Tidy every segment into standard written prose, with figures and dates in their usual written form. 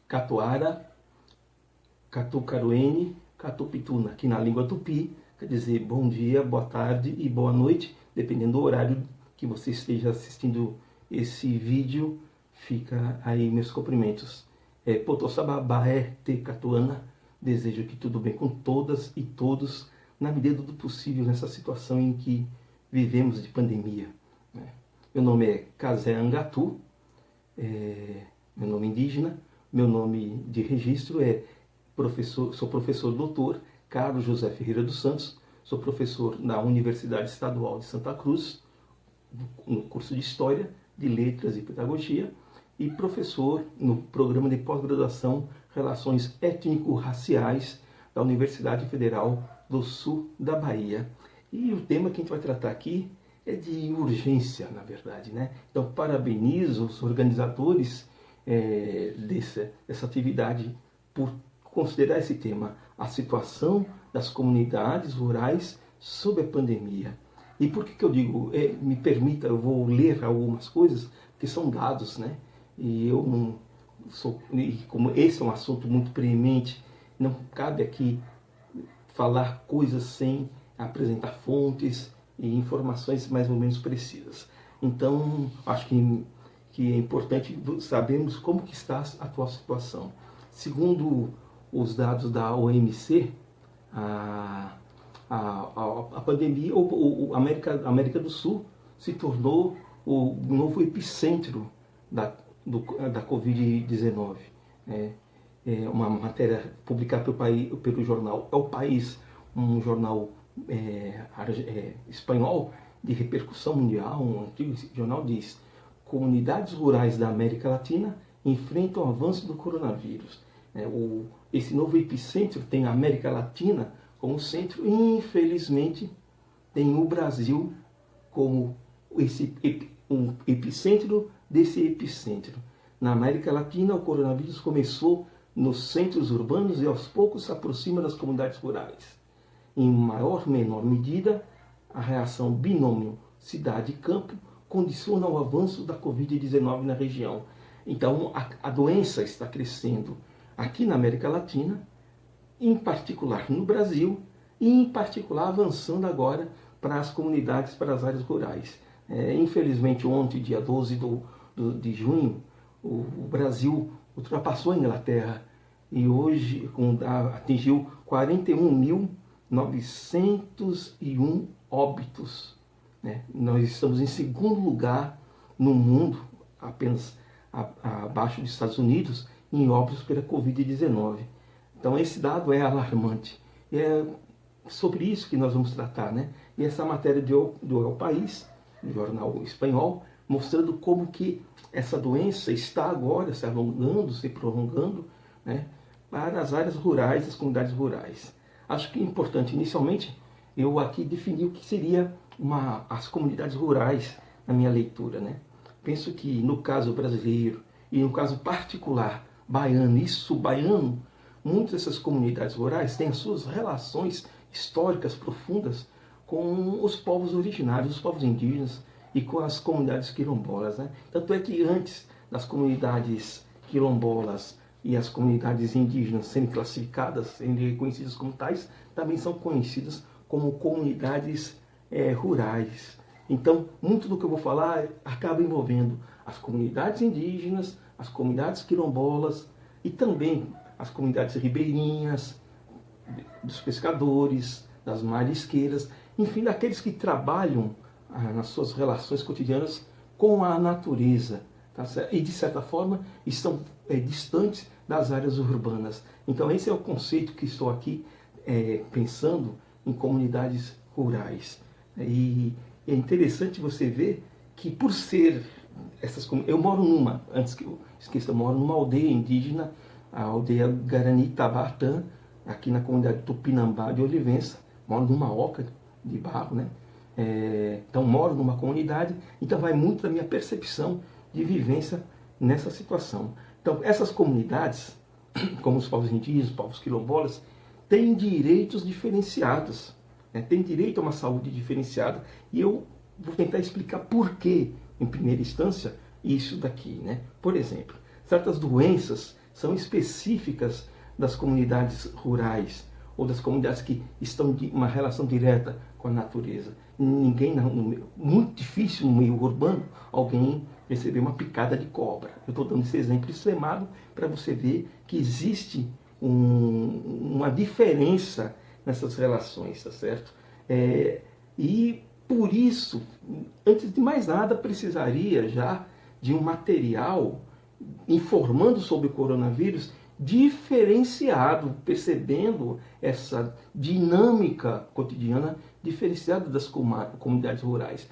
Catuara, Catucaruene, Catupituna, que na língua tupi quer dizer bom dia, boa tarde e boa noite, dependendo do horário que você esteja assistindo esse vídeo. Fica aí meus cumprimentos. Potossababaé te Catuana, desejo que tudo bem com todas e todos, na medida do possível, nessa situação em que vivemos de pandemia. Meu nome é Kazé Angatu, meu nome indígena, meu nome de registro sou professor doutor Carlos José Ferreira dos Santos, sou professor na Universidade Estadual de Santa Cruz, no curso de História, de Letras e Pedagogia, e professor no programa de pós-graduação Relações Étnico-Raciais da Universidade Federal do Sul da Bahia. E o tema que a gente vai tratar aqui é de urgência, na verdade, né? Então, parabenizo os organizadores dessa atividade por considerar esse tema, a situação das comunidades rurais sob a pandemia. E por que eu digo, me permita, eu vou ler algumas coisas, que são dados, né? E eu não sou, como esse é um assunto muito preemente, não cabe aqui falar coisas sem apresentar fontes e informações mais ou menos precisas. Então, acho que é importante sabermos como que está a atual situação. Segundo os dados da OMC, a pandemia, a América do Sul se tornou o novo epicentro da Covid-19. Uma matéria publicada pelo jornal É o País, um jornal espanhol de repercussão mundial, um antigo jornal, diz: comunidades rurais da América Latina enfrentam o avanço do coronavírus. Esse novo epicentro tem a América Latina como centro e, infelizmente, tem o Brasil como um epicentro desse epicentro. Na América Latina, o coronavírus começou nos centros urbanos e aos poucos se aproxima das comunidades rurais. Em maior ou menor medida, a reação binômio cidade-campo condiciona o avanço da Covid-19 na região. Então, a doença está crescendo aqui na América Latina, em particular no Brasil, e em particular avançando agora para as comunidades, para as áreas rurais. Infelizmente, ontem, dia 12 de junho, o Brasil ultrapassou a Inglaterra e hoje atingiu 41.901 óbitos. Nós estamos em segundo lugar no mundo, apenas abaixo dos Estados Unidos, em óbitos pela Covid-19. Então esse dado é alarmante. E é sobre isso que nós vamos tratar, né? E essa matéria do El País, do jornal espanhol, mostrando como que essa doença está agora se alongando, se prolongando, né, para as áreas rurais, as comunidades rurais. Acho que é importante, inicialmente, eu aqui defini o que seria as comunidades rurais na minha leitura, né? Penso que no caso brasileiro e no caso particular baiano e sub-baiano, muitas dessas comunidades rurais têm as suas relações históricas profundas com os povos originários, os povos indígenas e com as comunidades quilombolas, né? Tanto é que antes das comunidades quilombolas e as comunidades indígenas serem classificadas, serem reconhecidas como tais, também são conhecidas como comunidades rurais. Então, muito do que eu vou falar acaba envolvendo as comunidades indígenas, as comunidades quilombolas e também as comunidades ribeirinhas, dos pescadores, das marisqueiras, enfim, daqueles que trabalham nas suas relações cotidianas com a natureza, tá certo? E de certa forma estão distantes das áreas urbanas. Então esse é o conceito que estou aqui pensando em comunidades rurais. E é interessante você ver que por ser eu moro antes que eu esqueça, eu moro numa aldeia indígena, a aldeia Guarani Tabatã, aqui na comunidade Tupinambá de Olivença. Moro numa oca de barro, né? Então moro numa comunidade, então vai muito da minha percepção de vivência nessa situação. Então essas comunidades, como os povos indígenas, os povos quilombolas, têm direitos diferenciados, né? Têm direito a uma saúde diferenciada, e eu vou tentar explicar por que, em primeira instância, isso daqui, né? Por exemplo, certas doenças são específicas das comunidades rurais ou das comunidades que estão em uma relação direta com a natureza. Ninguém, muito difícil no meio urbano, alguém receber uma picada de cobra. Eu estou dando esse exemplo extremado para você ver que existe uma diferença nessas relações, tá certo? E por isso, antes de mais nada, precisaria já de um material informando sobre o coronavírus diferenciado, percebendo essa dinâmica cotidiana diferenciada das comunidades rurais.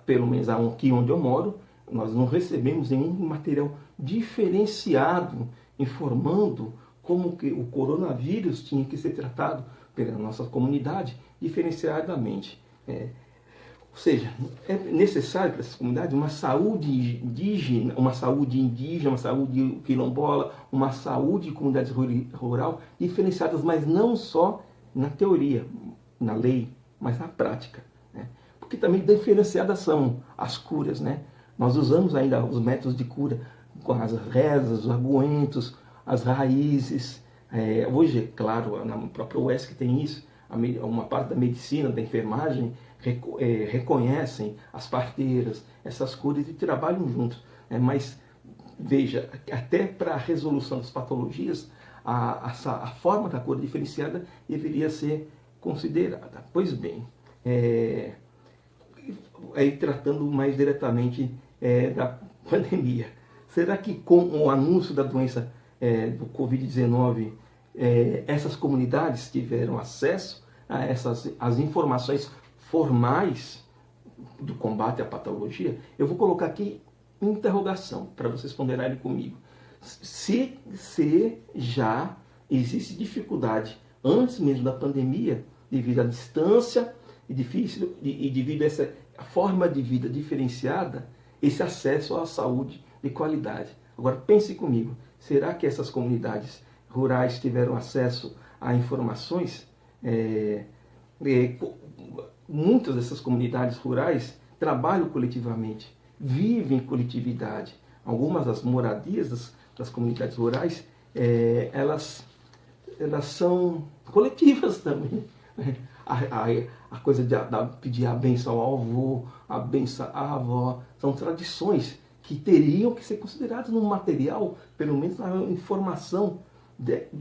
Pelo menos aqui onde eu moro, nós não recebemos nenhum material diferenciado informando como que o coronavírus tinha que ser tratado pela nossa comunidade diferenciadamente. Ou seja, é necessário para essas comunidades uma saúde indígena, uma saúde quilombola, uma saúde de comunidades rural diferenciadas, mas não só na teoria, na lei, mas na prática. Né? Porque também diferenciadas são as curas. Né? Nós usamos ainda os métodos de cura com as rezas, os aguentos, as raízes. Hoje, é claro, na própria UESC tem isso, uma parte da medicina, da enfermagem, reconhecem as parteiras, essas curas e trabalham juntos. Mas, veja, até para a resolução das patologias, a forma da cura diferenciada deveria ser considerada. Pois bem, aí tratando mais diretamente da pandemia, será que com o anúncio da doença do Covid-19, essas comunidades tiveram acesso a as informações formais do combate à patologia? Eu vou colocar aqui interrogação para vocês ponderarem comigo. Se já existe dificuldade antes mesmo da pandemia, devido à distância e devido a essa forma de vida diferenciada, esse acesso à saúde de qualidade. Agora pense comigo, será que essas comunidades rurais tiveram acesso a informações? Muitas dessas comunidades rurais trabalham coletivamente, vivem em coletividade. Algumas das moradias das comunidades rurais, elas são coletivas também. A coisa de pedir a benção ao avô, a benção à avó, são tradições que teriam que ser consideradas no material, pelo menos na informação,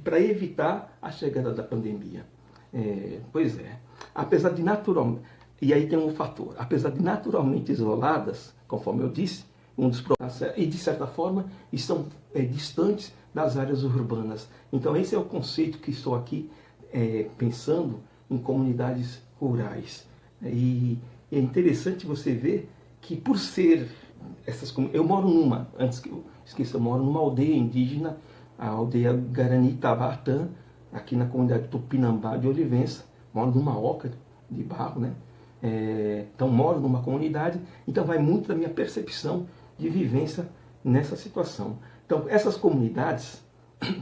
para evitar a chegada da pandemia. Pois é, apesar de naturalmente, e aí tem um fator, apesar de naturalmente isoladas, conforme eu disse, e de certa forma estão distantes das áreas urbanas. Então esse é o conceito que estou aqui pensando em comunidades rurais. E é interessante você ver que por ser eu moro antes que eu esqueça, eu moro numa aldeia indígena, a aldeia Guarani Tabatã, aqui na comunidade Tupinambá de Olivença. Moro numa oca de barro, né? Então moro numa comunidade, então vai muito da minha percepção de vivência nessa situação. Então essas comunidades,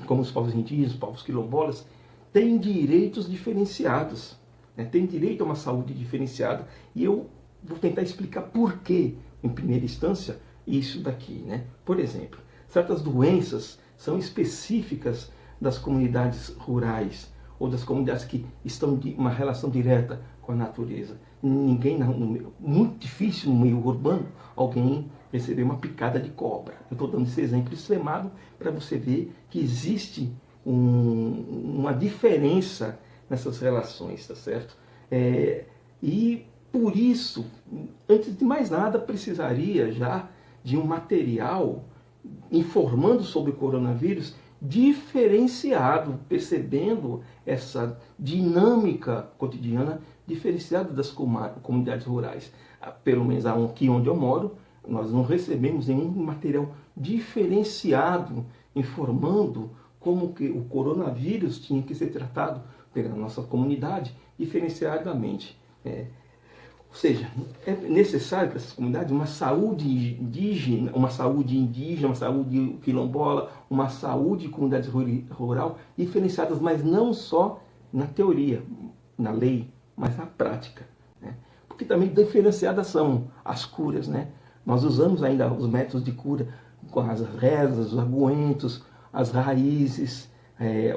como os povos indígenas, os povos quilombolas, têm direitos diferenciados, né? Têm direito a uma saúde diferenciada, e eu vou tentar explicar por que, em primeira instância, isso daqui, né? Por exemplo, certas doenças são específicas das comunidades rurais ou das comunidades que estão em uma relação direta com a natureza. Ninguém, muito difícil no meio urbano, alguém receber uma picada de cobra. Eu estou dando esse exemplo extremado para você ver que existe uma diferença nessas relações, tá certo? E por isso, antes de mais nada, precisaria já de um material informando sobre o coronavírus diferenciado, percebendo essa dinâmica cotidiana diferenciada das comunidades rurais. Pelo menos aqui onde eu moro, nós não recebemos nenhum material diferenciado informando como que o coronavírus tinha que ser tratado pela nossa comunidade diferenciadamente. Ou seja, é necessário para essas comunidades uma saúde indígena, uma saúde quilombola, uma saúde de comunidades rural diferenciadas, mas não só na teoria, na lei, mas na prática. Né? Porque também diferenciadas são as curas. Né? Nós usamos ainda os métodos de cura com as rezas, os aguentos, as raízes.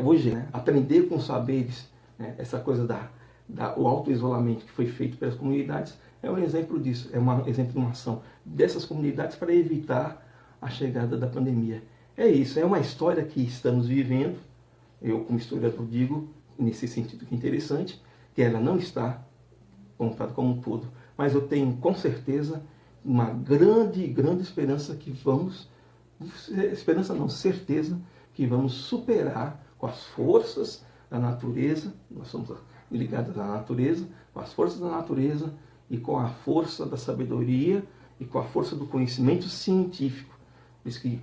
Hoje, né, aprender com os saberes, né, essa coisa o auto-isolamento que foi feito pelas comunidades é um exemplo disso, é um exemplo de uma ação dessas comunidades para evitar a chegada da pandemia. É isso, é uma história que estamos vivendo. Eu, como historiador, digo, nesse sentido que é interessante, que ela não está contada como um todo, mas eu tenho com certeza uma grande esperança que certeza que vamos superar com as forças da natureza, nós somos ligados à natureza, com as forças da natureza e com a força da sabedoria e com a força do conhecimento científico. Por isso que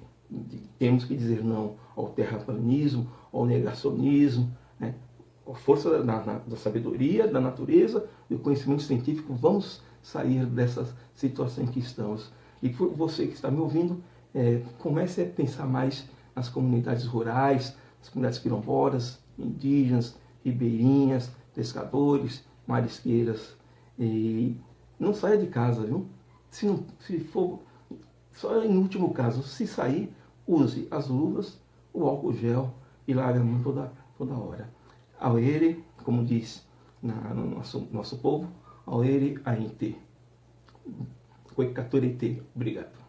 temos que dizer não ao terraplanismo, ao negacionismo, né? A força da sabedoria, da natureza e o conhecimento científico, vamos sair dessa situação em que estamos. E por você que está me ouvindo, comece a pensar mais nas comunidades rurais, nas comunidades quilombolas, indígenas, ribeirinhas, pescadores, marisqueiras. E não saia de casa, viu? Se for, só em último caso, se sair, use as luvas, o álcool gel e lave a mão toda hora. Auere, como diz no nosso povo, Auere Ainte. Obrigado.